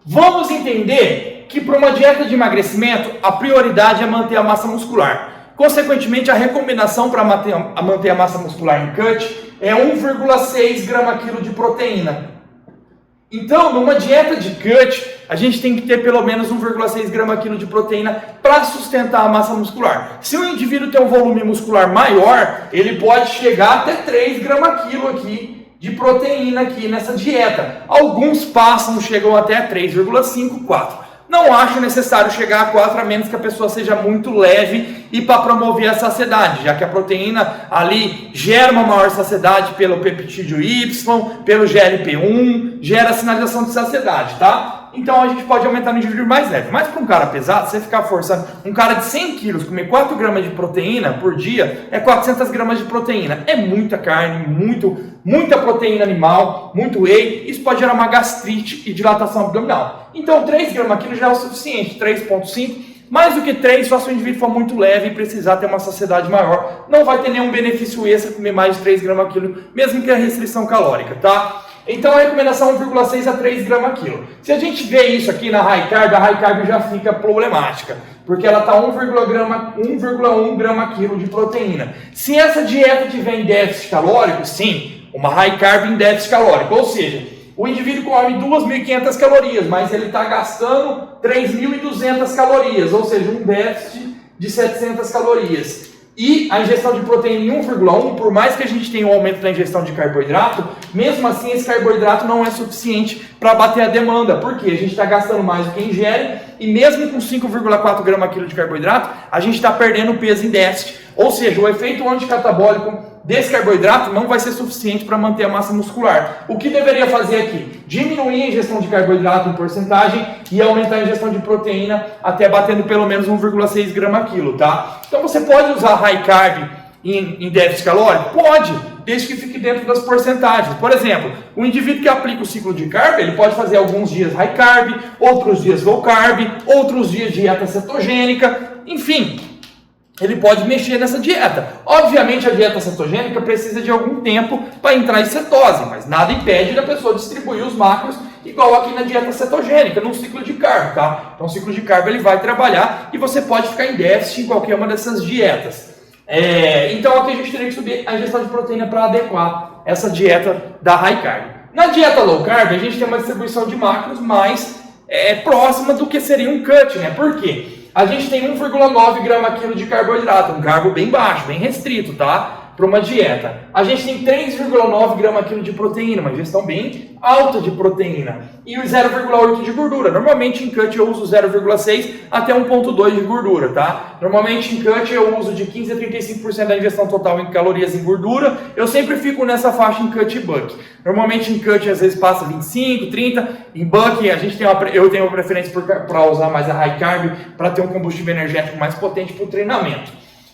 Vamos entender que para uma dieta de emagrecimento, a prioridade é manter a massa muscular. Consequentemente, a recomendação para manter a massa muscular em cut é 1,6 grama-quilo de proteína. Então, numa dieta de cut, a gente tem que ter pelo menos 1,6 grama-quilo de proteína para sustentar a massa muscular. Se o indivíduo tem um volume muscular maior, ele pode chegar até 3 grama-quilo aqui de proteína aqui nessa dieta. Alguns passam, chegam até 3,5, 4. Não acho necessário chegar a 4, a menos que a pessoa seja muito leve e para promover a saciedade, já que a proteína ali gera uma maior saciedade pelo peptídeo Y, pelo GLP-1, gera sinalização de saciedade, tá? Então a gente pode aumentar no indivíduo mais leve. Mas para um cara pesado, você ficar forçando um cara de 100 quilos comer 4 gramas de proteína por dia, é 400 gramas de proteína. É muita carne, muita proteína animal, muito whey. Isso pode gerar uma gastrite e dilatação abdominal. Então 3 gramas-quilo já é o suficiente, 3,5. Mais do que 3, só se o indivíduo for muito leve e precisar ter uma saciedade maior. Não vai ter nenhum benefício extra comer mais de 3 gramas-quilo, mesmo que a restrição calórica, tá? Então a recomendação é 1,6 a 3 gramas-quilo. Se a gente vê isso aqui na high carb, a high carb já fica problemática, porque ela está 1,1 grama-quilo de proteína. Se essa dieta tiver em déficit calórico, sim, uma high carb em déficit calórico, ou seja, o indivíduo come 2.500 calorias, mas ele está gastando 3.200 calorias, ou seja, um déficit de 700 calorias. E a ingestão de proteína em 1,1, por mais que a gente tenha um aumento da ingestão de carboidrato, mesmo assim esse carboidrato não é suficiente para bater a demanda, porque a gente está gastando mais do que ingere, e mesmo com 5,4 grama-quilo de carboidrato, a gente está perdendo peso em déficit. Ou seja, o efeito anticatabólico desse carboidrato não vai ser suficiente para manter a massa muscular. O que deveria fazer aqui? Diminuir a ingestão de carboidrato em porcentagem e aumentar a ingestão de proteína até batendo pelo menos 1,6 grama-quilo, tá? Então você pode usar high carb em déficit calórico? Pode, desde que fique dentro das porcentagens. Por exemplo, o indivíduo que aplica o ciclo de carb, ele pode fazer alguns dias high carb, outros dias low carb, outros dias dieta cetogênica, enfim. Ele pode mexer nessa dieta. Obviamente a dieta cetogênica precisa de algum tempo para entrar em cetose, mas nada impede da pessoa distribuir os macros igual aqui na dieta cetogênica, num ciclo de carb, tá? Então o ciclo de carb ele vai trabalhar e você pode ficar em déficit em qualquer uma dessas dietas. Então aqui a gente teria que subir a ingestão de proteína para adequar essa dieta da high carb. Na dieta low carb a gente tem uma distribuição de macros mais próxima do que seria um cut, né? Por quê? A gente tem 1,9 grama-quilo de carboidrato, um carbo bem baixo, bem restrito, tá? Para uma dieta. A gente tem 3,9 grama-quilo de proteína, uma ingestão bem alta de proteína. E o 0,8 de gordura. Normalmente em cut eu uso 0,6 até 1,2 de gordura, tá? Normalmente em cut eu uso de 15 a 35% da ingestão total em calorias em gordura. Eu sempre fico nessa faixa em cut e buck. Normalmente em cut às vezes passa 25, 30. Em buck eu tenho uma preferência para usar mais a high carb para ter um combustível energético mais potente para o treinamento.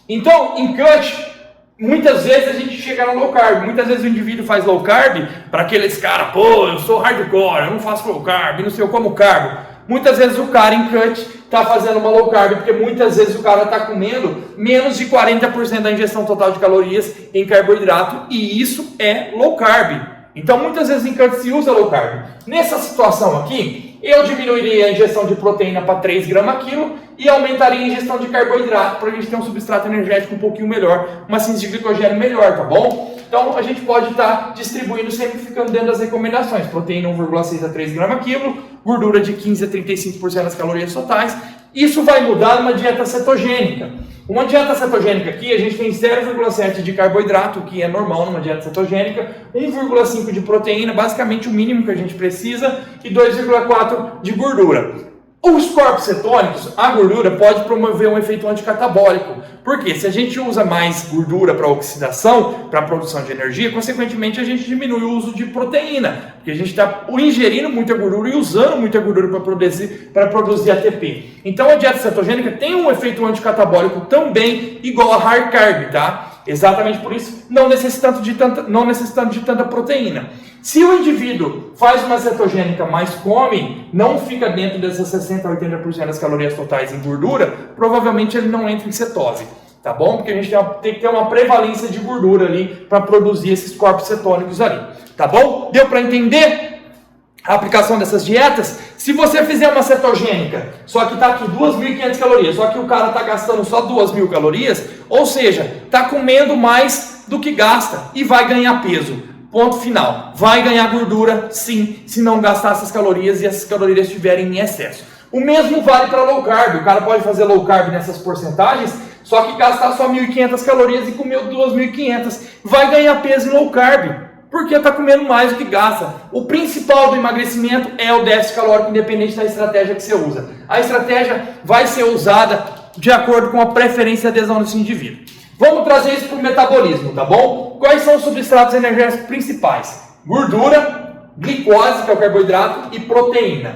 Então, em cut, muitas vezes a gente chega no low carb. Muitas vezes o indivíduo faz low carb para aqueles caras, pô, eu sou hardcore, eu não faço low carb, não sei, eu como carbo. Muitas vezes o cara em cut está fazendo uma low carb, porque muitas vezes o cara está comendo menos de 40% da ingestão total de calorias em carboidrato, e isso é low carb. Então muitas vezes em cut se usa low carb. Nessa situação aqui, eu diminuiria a ingestão de proteína para 3 gramas-quilo e aumentaria a ingestão de carboidrato para a gente ter um substrato energético um pouquinho melhor, uma síntese de glicogênio melhor, tá bom? Então a gente pode estar distribuindo, sempre ficando dentro das recomendações. Proteína 1,6 a 3 gramas-quilo, gordura de 15 a 35% das calorias totais. Isso vai mudar numa dieta cetogênica. Uma dieta cetogênica aqui, a gente tem 0,7 de carboidrato, que é normal numa dieta cetogênica, 1,5 de proteína, basicamente o mínimo que a gente precisa, e 2,4 de gordura. Os corpos cetônicos, a gordura pode promover um efeito anticatabólico. Por quê? Se a gente usa mais gordura para oxidação, para produção de energia, consequentemente a gente diminui o uso de proteína, porque a gente está ingerindo muita gordura e usando muita gordura para produzir ATP. Então a dieta cetogênica tem um efeito anticatabólico também igual a high carb, tá? Exatamente por isso, não necessitando de tanta proteína. Se o indivíduo faz uma cetogênica, mas come, não fica dentro dessas 60% a 80% das calorias totais em gordura, provavelmente ele não entra em cetose, tá bom? Porque a gente tem que ter uma prevalência de gordura ali para produzir esses corpos cetônicos ali, tá bom? Deu para entender a aplicação dessas dietas? Se você fizer uma cetogênica, só que está aqui 2.500 calorias, só que o cara está gastando só 2.000 calorias, ou seja, está comendo mais do que gasta e vai ganhar peso. Ponto final. Vai ganhar gordura, sim, se não gastar essas calorias e essas calorias estiverem em excesso. O mesmo vale para low carb. O cara pode fazer low carb nessas porcentagens, só que gastar só 1.500 calorias e comer 2.500. Vai ganhar peso em low carb, porque está comendo mais do que gasta. O principal do emagrecimento é o déficit calórico, independente da estratégia que você usa. A estratégia vai ser usada de acordo com a preferência e adesão desse indivíduo. Vamos trazer isso para o metabolismo, tá bom? Quais são os substratos energéticos principais? Gordura, glicose, que é o carboidrato, e proteína.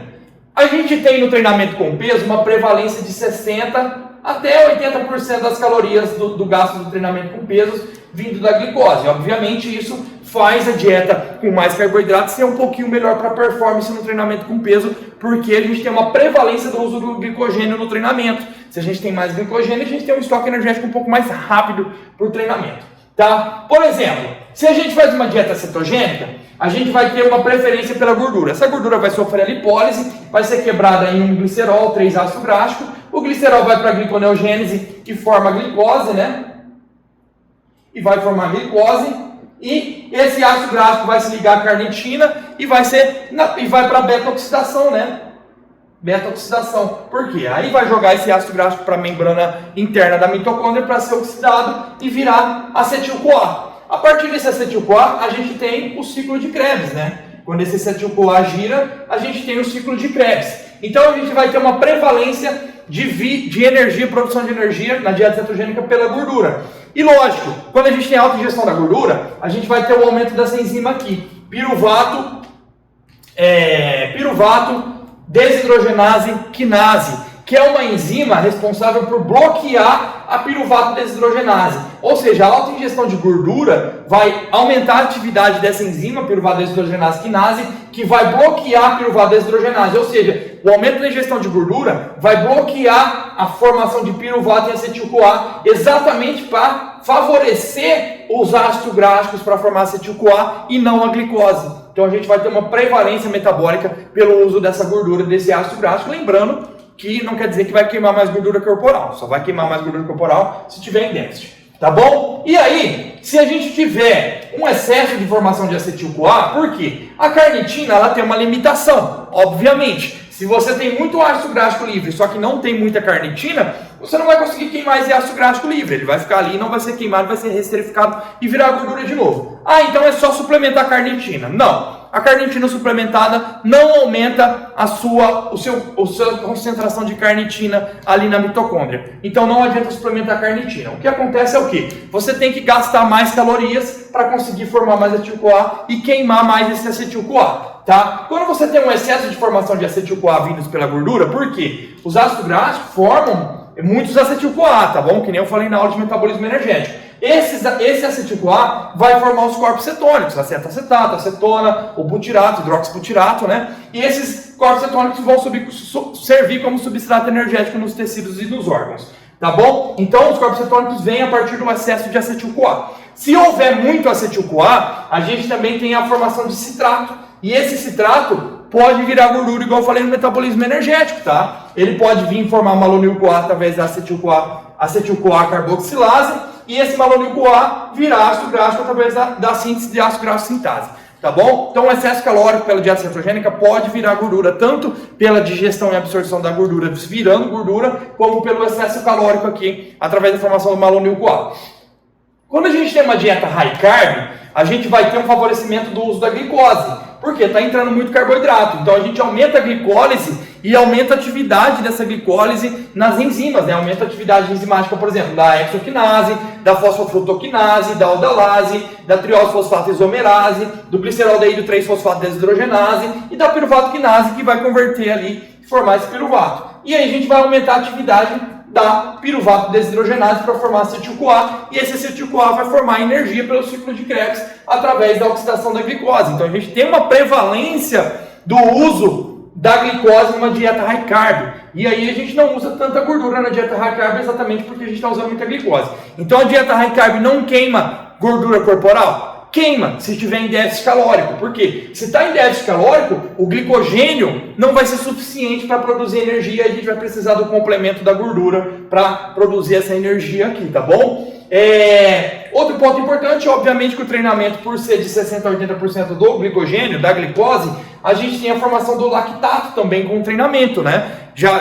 A gente tem no treinamento com peso uma prevalência de 60% até 80% das calorias do gasto do treinamento com peso vindo da glicose. Obviamente isso faz a dieta com mais carboidrato ser um pouquinho melhor para a performance no treinamento com peso, porque a gente tem uma prevalência do uso do glicogênio no treinamento. Se a gente tem mais glicogênio, a gente tem um estoque energético um pouco mais rápido para o treinamento. Tá? Por exemplo, se a gente faz uma dieta cetogênica, a gente vai ter uma preferência pela gordura. Essa gordura vai sofrer a lipólise, vai ser quebrada em um glicerol, 3 ácido gráfico. O glicerol vai para a gliconeogênese, que forma a glicose, né? E vai formar glicose. E esse ácido gráfico vai se ligar à carnitina e vai para a beta-oxidação, né? Beta-oxidação. Por quê? Aí vai jogar esse ácido gráfico para a membrana interna da mitocôndria para ser oxidado e virar acetil-CoA. A partir desse acetil-CoA, a gente tem o ciclo de Krebs, né? Quando esse acetil-CoA gira, a gente tem o ciclo de Krebs. Então a gente vai ter uma prevalência de energia, produção de energia na dieta cetogênica pela gordura. E lógico, quando a gente tem alta ingestão da gordura, a gente vai ter o aumento dessa enzima aqui, piruvato desidrogenase quinase, que é uma enzima responsável por bloquear a piruvato desidrogenase. Ou seja, a alta ingestão de gordura vai aumentar a atividade dessa enzima, piruvato desidrogenase quinase, que vai bloquear a piruvato desidrogenase. Ou seja, o aumento da ingestão de gordura vai bloquear a formação de piruvato e acetil-CoA, exatamente para favorecer os ácidos gráficos para formar acetil-CoA e não a glicose. Então a gente vai ter uma prevalência metabólica pelo uso dessa gordura, desse ácido gráfico, lembrando que não quer dizer que vai queimar mais gordura corporal, só vai queimar mais gordura corporal se tiver em déficit, tá bom? E aí, se a gente tiver um excesso de formação de acetil-CoA, por quê? A carnitina, ela tem uma limitação, obviamente. Se você tem muito ácido gráfico livre, só que não tem muita carnitina, você não vai conseguir queimar esse ácido gráfico livre. Ele vai ficar ali, não vai ser queimado, vai ser resterificado e virar gordura de novo. Ah, então é só suplementar a carnitina. Não. A carnitina suplementada não aumenta a sua concentração de carnitina ali na mitocôndria. Então não adianta suplementar a carnitina. O que acontece é o quê? Você tem que gastar mais calorias para conseguir formar mais acetil-CoA e queimar mais esse acetil-CoA. Tá? Quando você tem um excesso de formação de acetil-CoA vindos pela gordura, por quê? Os ácidos gráficos formam muitos acetil-CoA, tá bom? Que nem eu falei na aula de metabolismo energético. Esse acetil-CoA vai formar os corpos cetônicos, acetato, acetona, o butirato, hidroxibutirato, né? E esses corpos cetônicos vão servir como substrato energético nos tecidos e nos órgãos, tá bom? Então os corpos cetônicos vêm a partir do excesso de acetil-CoA. Se houver muito acetil-CoA, a gente também tem a formação de citrato. E esse citrato pode virar gordura, igual eu falei no metabolismo energético, tá? Ele pode vir formar malonil-CoA através da acetil-CoA carboxilase, e esse malonil-CoA virar ácido gráfico através da síntese de ácido gráfico sintase, tá bom? Então o excesso calórico pela dieta cetogênica pode virar gordura, tanto pela digestão e absorção da gordura virando gordura, como pelo excesso calórico aqui, através da formação do malonil-CoA. Quando a gente tem uma dieta high carb, a gente vai ter um favorecimento do uso da glicose, porque está entrando muito carboidrato. Então a gente aumenta a glicólise e aumenta a atividade dessa glicólise nas enzimas, né? Aumenta a atividade enzimática, por exemplo, da hexoquinase, da fosfofrutoquinase, da aldolase, da triose-fosfato isomerase, do gliceraldeído 3-fosfato desidrogenase e da piruvato-quinase, que vai converter ali e formar esse piruvato. E aí a gente vai aumentar a atividade da piruvato desidrogenase para formar acetil-CoA, e esse acetil-CoA vai formar energia pelo ciclo de Krebs através da oxidação da glicose. Então a gente tem uma prevalência do uso da glicose numa dieta high carb, e aí a gente não usa tanta gordura na dieta high carb exatamente porque a gente está usando muita glicose. Então a dieta high carb não queima gordura corporal? queima se estiver em déficit calórico. Por quê? Se está em déficit calórico, o glicogênio não vai ser suficiente para produzir energia, a gente vai precisar do complemento da gordura para produzir essa energia aqui, tá bom? Outro ponto importante, obviamente que o treinamento, por ser de 60% a 80% do glicogênio, da glicose, a gente tem a formação do lactato também com o treinamento, né?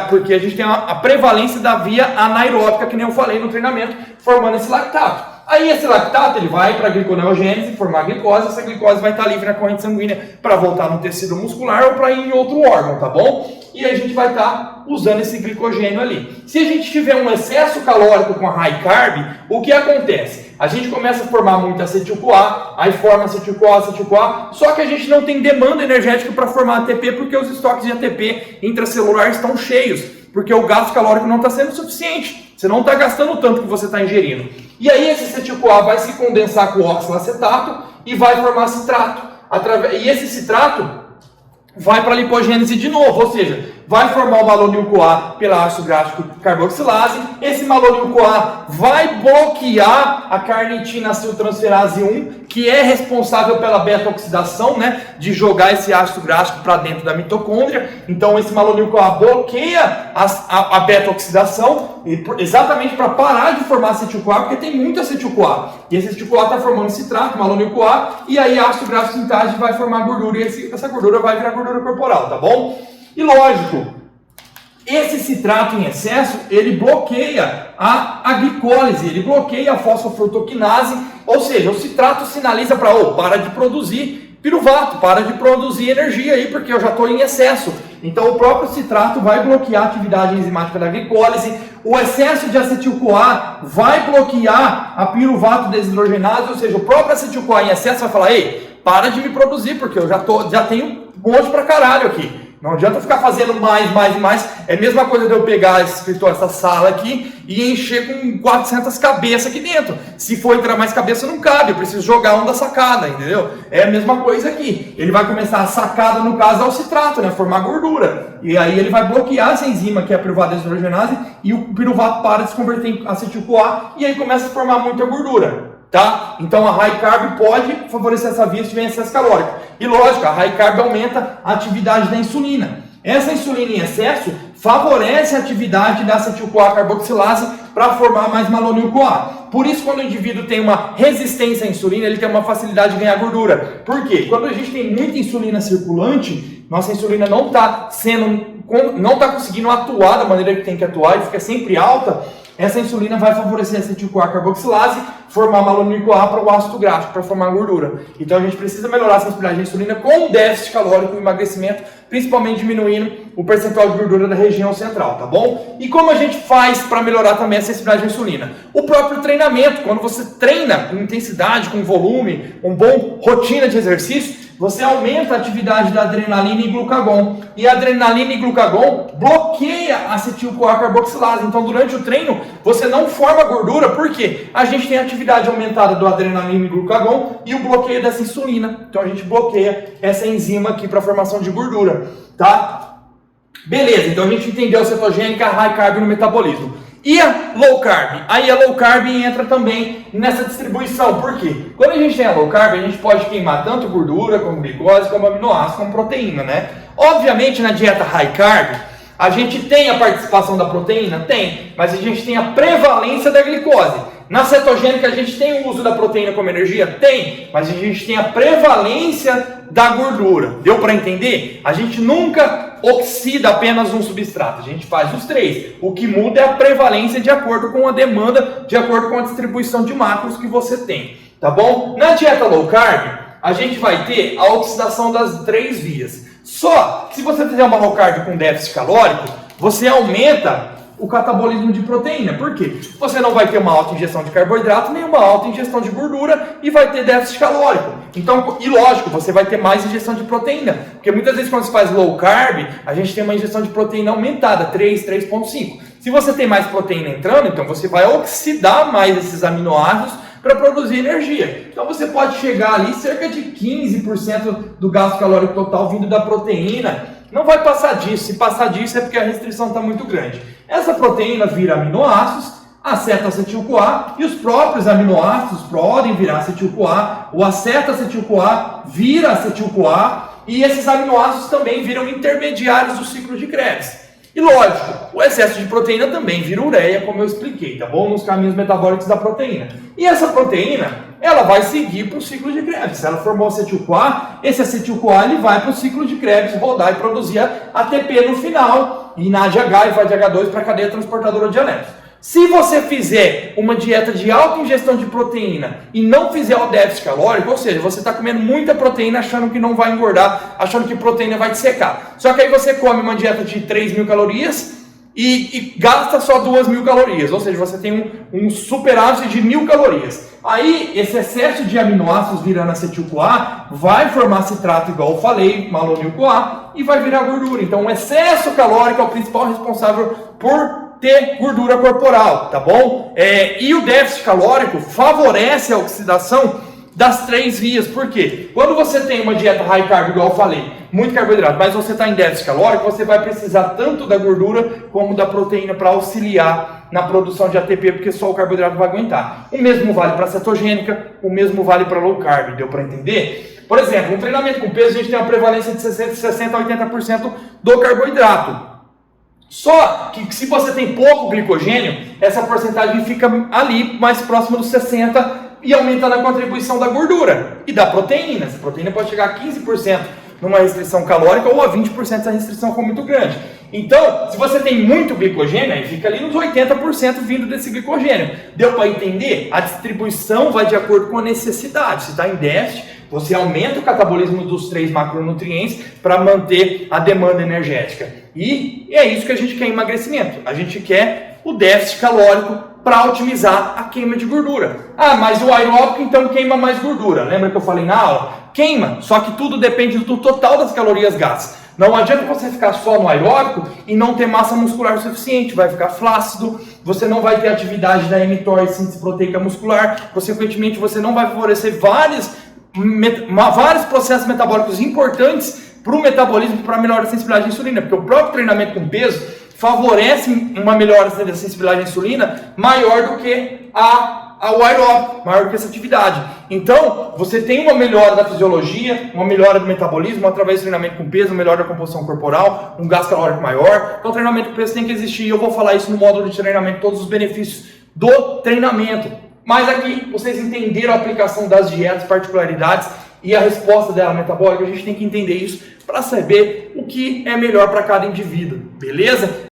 Porque a gente tem a prevalência da via anaeróbica, que nem eu falei no treinamento, formando esse lactato. Aí esse lactato ele vai para a gliconeogênese, formar glicose, essa glicose vai estar livre na corrente sanguínea para voltar no tecido muscular ou para ir em outro órgão, tá bom? E a gente vai estar usando esse glicogênio ali. Se a gente tiver um excesso calórico com a high carb, o que acontece? A gente começa a formar muito acetil-CoA, aí forma acetil-CoA, só que a gente não tem demanda energética para formar ATP porque os estoques de ATP intracelular estão cheios, porque o gasto calórico não está sendo suficiente. Você não está gastando tanto que você está ingerindo. E aí esse acetil-CoA vai se condensar com o oxalacetato e vai formar citrato. E esse citrato vai para a lipogênese de novo, ou seja, vai formar o malonil-CoA pela ácido gráfico carboxilase. Esse malonil-CoA vai bloquear a carnitina aciltransferase 1, que é responsável pela beta-oxidação, né, de jogar esse ácido gráfico para dentro da mitocôndria. Então esse malonil-CoA bloqueia a beta-oxidação exatamente para parar de formar acetil-CoA, porque tem muito acetil-CoA. E esse acetil-CoA está formando citrato, malonil-CoA, e aí ácido gráfico sintase vai formar gordura, e essa gordura vai virar gordura corporal, tá bom? E lógico, esse citrato em excesso, ele bloqueia a glicólise, ele bloqueia a fosfofrutoquinase, ou seja, o citrato sinaliza para, para de produzir piruvato, para de produzir energia aí, porque eu já estou em excesso. Então o próprio citrato vai bloquear a atividade enzimática da glicólise, o excesso de acetil-CoA vai bloquear a piruvato desidrogenase, ou seja, o próprio acetil-CoA em excesso vai falar, ei, para de me produzir, porque eu já tenho um monte pra caralho aqui. Não adianta ficar fazendo mais. É a mesma coisa de eu pegar esse escritório, essa sala aqui, e encher com 400 cabeças aqui dentro. Se for entrar mais cabeça, não cabe. Eu preciso jogar um da sacada, entendeu? É a mesma coisa aqui. Ele vai começar a sacada, no caso, é o citrato, né? Formar gordura. E aí ele vai bloquear essa enzima, que é a piruvato desidrogenase, e o piruvato para de se converter em acetil-CoA, e aí começa a formar muita gordura. Tá? Então a high carb pode favorecer essa via se tiver excesso calórico. E lógico, a high carb aumenta a atividade da insulina. Essa insulina em excesso favorece a atividade da acetil-CoA carboxilase para formar mais malonil-CoA. Por isso, quando o indivíduo tem uma resistência à insulina, ele tem uma facilidade de ganhar gordura. Por quê? Quando a gente tem muita insulina circulante, nossa insulina não está conseguindo atuar da maneira que tem que atuar e fica sempre alta. Essa insulina vai favorecer a acetil-CoA carboxilase, formar malonil-CoA para o ácido gráfico, para formar gordura. Então a gente precisa melhorar a sensibilidade da insulina com déficit calórico e emagrecimento, principalmente diminuindo o percentual de gordura da região central, tá bom? E como a gente faz para melhorar também a sensibilidade da insulina? O próprio treinamento. Quando você treina com intensidade, com volume, com boa rotina de exercício, você aumenta a atividade da adrenalina e glucagon. E a adrenalina e glucagon bloqueia a acetil-CoA carboxilase. Então, durante o treino, você não forma gordura. Por quê? A gente tem a atividade aumentada do adrenalina e glucagon e o bloqueio dessa insulina. Então, a gente bloqueia essa enzima aqui para a formação de gordura. Tá? Beleza, então a gente entendeu a cetogênica, a high carb no metabolismo. E a low carb? Aí a low carb entra também nessa distribuição. Por quê? Quando a gente tem a low carb, a gente pode queimar tanto gordura, como glicose, como aminoácidos, como proteína, né? Obviamente, na dieta high carb, a gente tem a participação da proteína? Tem, mas a gente tem a prevalência da glicose. Na cetogênica, a gente tem o uso da proteína como energia? Tem, mas a gente tem a prevalência da gordura. Deu para entender? A gente nunca oxida apenas um substrato, a gente faz os três. O que muda é a prevalência de acordo com a demanda, de acordo com a distribuição de macros que você tem, tá bom? Na dieta low carb, a gente vai ter a oxidação das três vias. Só que se você fizer uma low carb com déficit calórico, você aumenta o catabolismo de proteína. Por quê? Você não vai ter uma alta ingestão de carboidrato, nem uma alta ingestão de gordura e vai ter déficit calórico. Então, e lógico, você vai ter mais ingestão de proteína. Porque muitas vezes quando você faz low carb, a gente tem uma ingestão de proteína aumentada, 3, 3,5. Se você tem mais proteína entrando, então você vai oxidar mais esses aminoácidos para produzir energia. Então você pode chegar ali cerca de 15% do gasto calórico total vindo da proteína. Não vai passar disso. Se passar disso é porque a restrição está muito grande. Essa proteína vira aminoácidos, aceta-acetil-CoA, e os próprios aminoácidos podem virar acetil-CoA, o aceta-acetil-CoA vira acetil-CoA, e esses aminoácidos também viram intermediários do ciclo de Krebs. E lógico, o excesso de proteína também vira ureia, como eu expliquei, tá bom? Nos caminhos metabólicos da proteína. E essa proteína, ela vai seguir para o ciclo de Krebs. Se ela formou acetil-CoA, esse acetil-CoA ele vai para o ciclo de Krebs rodar e produzir ATP no final, e na ADH e vai de H2 para a cadeia transportadora de elétrons. Se você fizer uma dieta de alta ingestão de proteína e não fizer o déficit calórico, ou seja, você está comendo muita proteína achando que não vai engordar, achando que proteína vai te secar. Só que aí você come uma dieta de 3.000 calorias e gasta só 2.000 calorias, ou seja, você tem um superávit de 1.000 calorias. Aí, esse excesso de aminoácidos virando acetil-CoA vai formar citrato, igual eu falei, malonil-CoA, e vai virar gordura. Então, o excesso calórico é o principal responsável por ter gordura corporal, tá bom? E o déficit calórico favorece a oxidação das 3 vias. Por quê? Quando você tem uma dieta high carb, igual eu falei, muito carboidrato, mas você está em déficit calórico, você vai precisar tanto da gordura como da proteína para auxiliar na produção de ATP, porque só o carboidrato vai aguentar. O mesmo vale para a cetogênica, o mesmo vale para low carb, deu para entender? Por exemplo, um treinamento com peso, a gente tem uma prevalência de 60 a 80% do carboidrato. Só que se você tem pouco glicogênio, essa porcentagem fica ali mais próxima dos 60% e aumenta na contribuição da gordura e da proteína. Essa proteína pode chegar a 15% numa restrição calórica ou a 20% se a restrição for muito grande. Então, se você tem muito glicogênio, aí fica ali nos 80% vindo desse glicogênio. Deu para entender? A distribuição vai de acordo com a necessidade. Se está em déficit, você aumenta o catabolismo dos 3 macronutrientes para manter a demanda energética. E é isso que a gente quer em emagrecimento. A gente quer o déficit calórico para otimizar a queima de gordura. Ah, mas o aeróbico então queima mais gordura. Lembra que eu falei na aula? Queima, só que tudo depende do total das calorias gastas. Não adianta você ficar só no aeróbico e não ter massa muscular suficiente, vai ficar flácido, você não vai ter atividade da mTOR e síntese proteica muscular, consequentemente você não vai favorecer vários processos metabólicos importantes para o metabolismo e para a melhora da sensibilidade à insulina, porque o próprio treinamento com peso favorece uma melhora da sensibilidade à insulina maior do que o aeróbico, maior do que essa atividade. Então, você tem uma melhora da fisiologia, uma melhora do metabolismo através do treinamento com peso, melhora da composição corporal, um gasto calórico maior. Então, o treinamento com peso tem que existir. Eu vou falar isso no módulo de treinamento, todos os benefícios do treinamento. Mas aqui, vocês entenderam a aplicação das dietas, particularidades e a resposta dela metabólica. A gente tem que entender isso para saber o que é melhor para cada indivíduo, beleza?